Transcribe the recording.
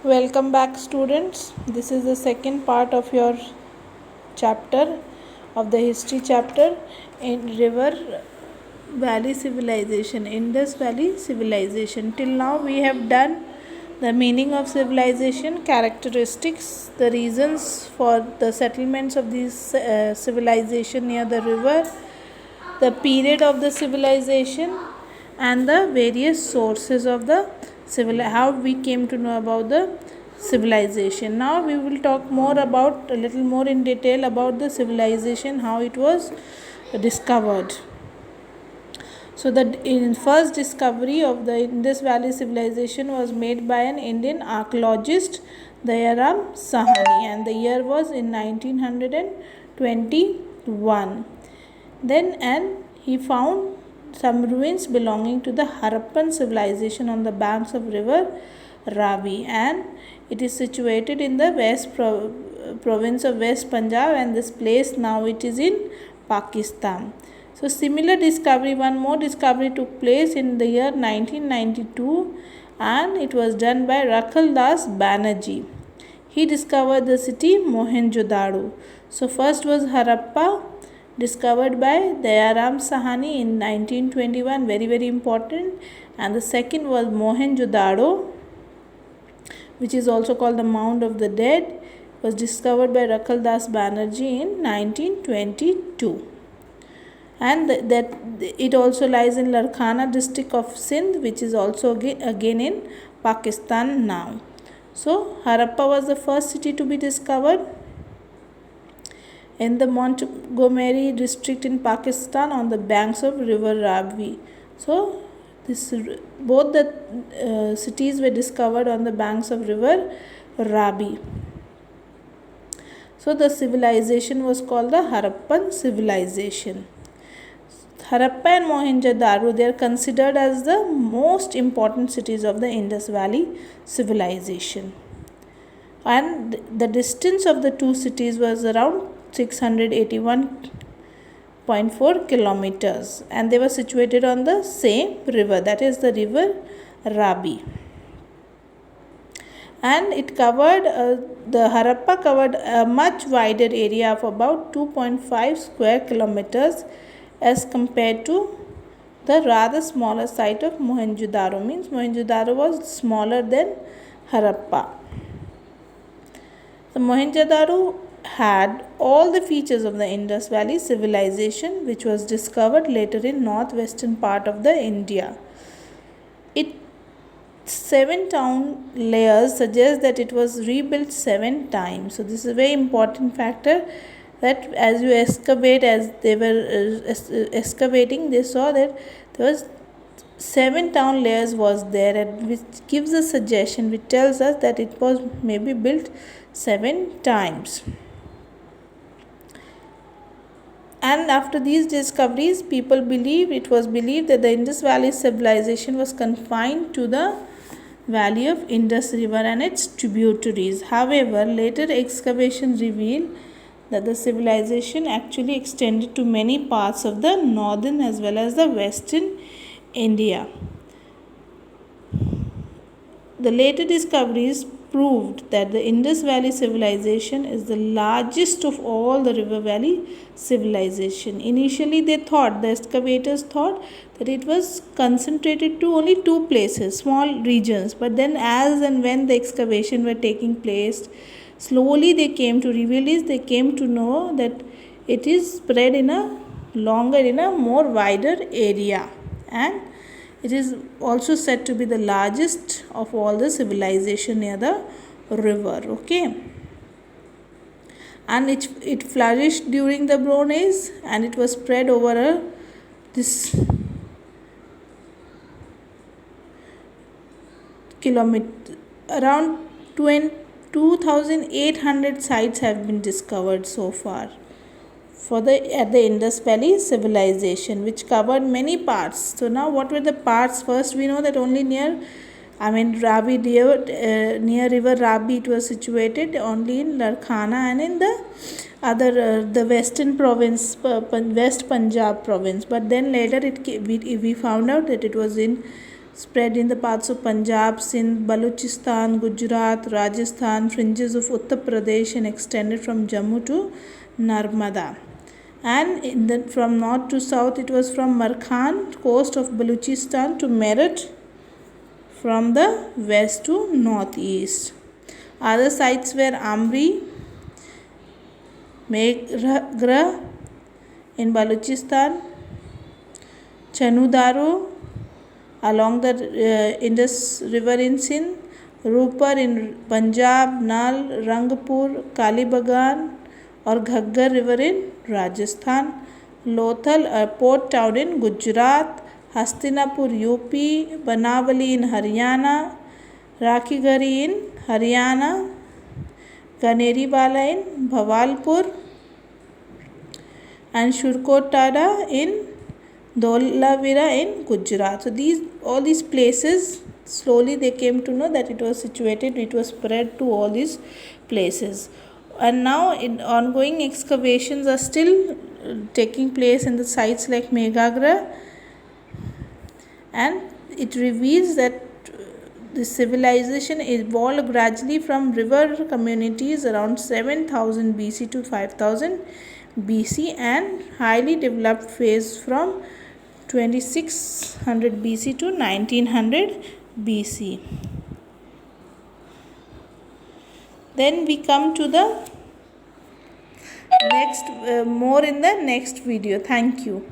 Welcome back, students. This is the second part of your chapter of the history chapter in River Valley Civilization, Indus Valley Civilization. Till now, we have done the meaning of civilization, characteristics, the reasons for the settlements of these civilization near the river, the period of the civilization, and the various sources of the how we came to know about the civilization. Now we will talk more about a little more in detail about the civilization, how it was discovered. So the first discovery of the Indus Valley civilization was made by an Indian archaeologist, Dayaram Sahani, and the year was in 1921. Then he found some ruins belonging to the Harappan civilization on the banks of river Ravi, and it is situated in the west province of West Punjab, and this place now it is in Pakistan. So similar discovery, one more discovery took place in the year 1992, and it was done by Rakhal Das Banerjee. He discovered the city Mohenjo-daro. So first was Harappa, discovered by Dayaram Sahani in 1921, very important, and the second was Mohenjo-daro, which is also called the Mound of the Dead, was discovered by Rakhal Das Banerjee in 1922. And that it also lies in Larkana district of Sindh, which is also again in Pakistan now. So Harappa was the first city to be discovered in the Montgomery district in Pakistan on the banks of river Ravi. So both the cities were discovered on the banks of river Ravi. So the civilization was called the Harappan civilization. Harappa and Mohenjo-daro, they are considered as the most important cities of the Indus Valley civilization. And the distance of the two cities was around 681.4 kilometers, and they were situated on the same river, that is the river Ravi. And it covered, the Harappa covered a much wider area of about 2.5 square kilometers as compared to the rather smaller site of Mohenjo-daro. Means Mohenjo-daro was smaller than Harappa. The Mohenjo-daro had all the features of the Indus Valley civilization, which was discovered later in northwestern part of the India. Its 7 town layers suggest that it was rebuilt 7 times. So this is a very important factor, that as you excavate, as they were excavating, they saw that there was 7 town layers was there, and which gives a suggestion, which tells us that it was maybe built 7 times. And after these discoveries, it was believed that the Indus Valley civilization was confined to the valley of Indus River and its tributaries. However, later excavations revealed that the civilization actually extended to many parts of the northern as well as the western India. The later discoveries proved that the Indus Valley civilization is the largest of all the river valley civilization. Initially, the excavators thought that it was concentrated to only 2 places, small regions, but then as and when the excavation were taking place, slowly they came to know that it is spread in a more wider area, and it is also said to be the largest of all the civilization near the river. Okay, and it flourished during the Bronze Age, and it was spread over this kilometer. Around 2,800 sites have been discovered so far at the Indus Valley civilization, which covered many parts. So now what were the parts? First, we know that only near Ravi, near river Ravi, it was situated only in Larkana and in the other the western province, West Punjab province. But then later we found out that it was in spread in the parts of Punjab, Sindh, Balochistan, Gujarat, Rajasthan, fringes of Uttar Pradesh, and extended from Jammu to Narmada. And from north to south, it was from Markhan, coast of Balochistan, to Meerut, from the west to northeast. Other sites were Amri, Meghra in Balochistan, Chanudaro along the Indus River in Sindh, Rupar in Punjab, Nal, Rangpur, Kalibagan or Ghaggar River in Rajasthan, Lothal, a port town in Gujarat, Hastinapur, UP, Banavali in Haryana, Rakhigari in Haryana, Ganeriwala in Bhavalpur, and Shurkotada in Dholavira in Gujarat. So all these places, slowly they came to know that it was situated, it was spread to all these places. And now ongoing excavations are still taking place in the sites like Meghagra, and it reveals that the civilization evolved gradually from river communities around 7000 BC to 5000 BC, and highly developed phase from 2600 BC to 1900 BC. Then we come to the next more in the next video. Thank you.